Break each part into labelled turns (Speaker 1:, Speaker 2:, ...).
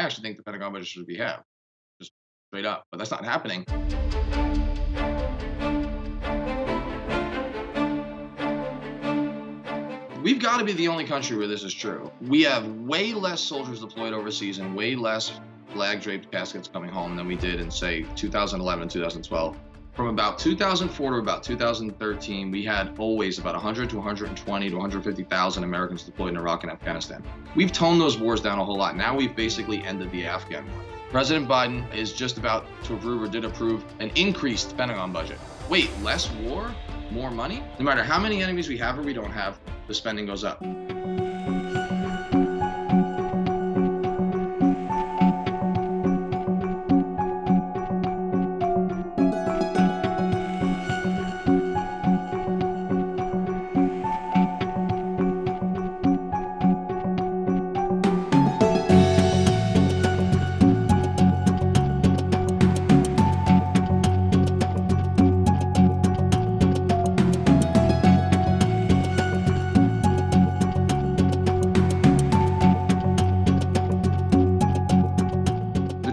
Speaker 1: actually think the Pentagon budget should be halved, just straight up, but that's not happening. We've got to be the only country where this is true. We have way less soldiers deployed overseas and way less flag-draped caskets coming home than we did in, say, 2011 and 2012. From about 2004 to about 2013, we had always about 100 to 120 to 150,000 Americans deployed in Iraq and Afghanistan. We've toned those wars down a whole lot. Now we've basically ended the Afghan war. President Biden is just about to approve or did approve an increased Pentagon budget. Wait, less war? More money? No matter how many enemies we have or we don't have, the spending goes up.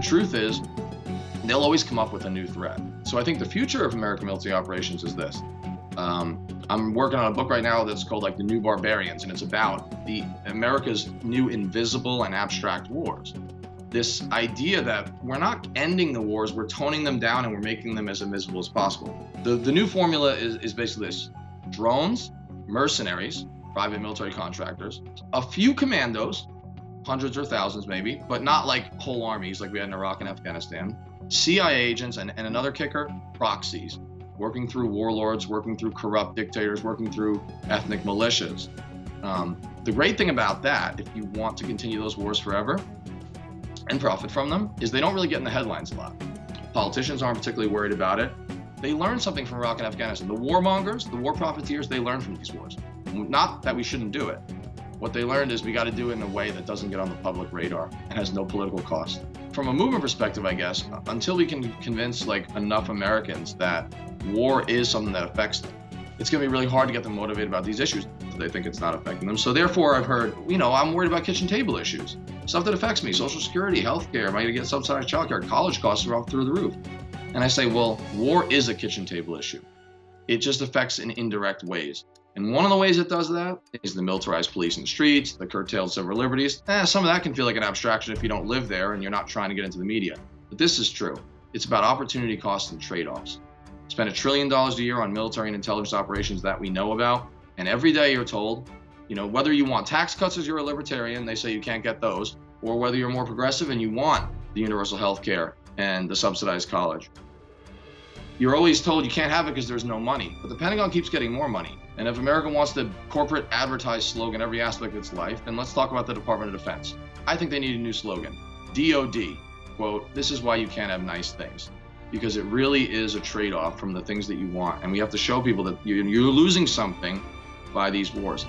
Speaker 1: Truth is, they'll always come up with a new threat. So I think the future of American military operations is this. I'm working on a book right now that's called The New Barbarians, and it's about America's new invisible and abstract wars. This idea that we're not ending the wars, we're toning them down and we're making them as invisible as possible. The new formula is basically this: drones, mercenaries, private military contractors, a few commandos, hundreds or thousands maybe, but not like whole armies like we had in Iraq and Afghanistan, CIA agents, and another kicker, proxies, working through warlords, working through corrupt dictators, working through ethnic militias. The great thing about that, if you want to continue those wars forever and profit from them, is they don't really get in the headlines a lot. Politicians aren't particularly worried about it. They learned something from Iraq and Afghanistan. The warmongers, the war profiteers, they learned from these wars. Not that we shouldn't do it. What they learned is we got to do it in a way that doesn't get on the public radar and has no political cost. From a movement perspective, I guess, until we can convince enough Americans that war is something that affects them, it's going to be really hard to get them motivated about these issues if they think it's not affecting them. So therefore, I've heard, I'm worried about kitchen table issues, stuff that affects me, Social Security, healthcare, am I going to get subsidized childcare, college costs are off through the roof. And I say, well, war is a kitchen table issue. It just affects in indirect ways. And one of the ways it does that is the militarized police in the streets, the curtailed civil liberties. Some of that can feel like an abstraction if you don't live there and you're not trying to get into the media. But this is true. It's about opportunity costs and trade-offs. Spend $1 trillion a year on military and intelligence operations that we know about. And every day you're told, whether you want tax cuts as you're a libertarian, they say you can't get those, or whether you're more progressive and you want the universal health care and the subsidized college. You're always told you can't have it because there's no money, but the Pentagon keeps getting more money. And if America wants the corporate advertised slogan every aspect of its life, then let's talk about the Department of Defense. I think they need a new slogan. DOD, quote, "This is why you can't have nice things." Because it really is a trade-off from the things that you want. And we have to show people that you're losing something by these wars.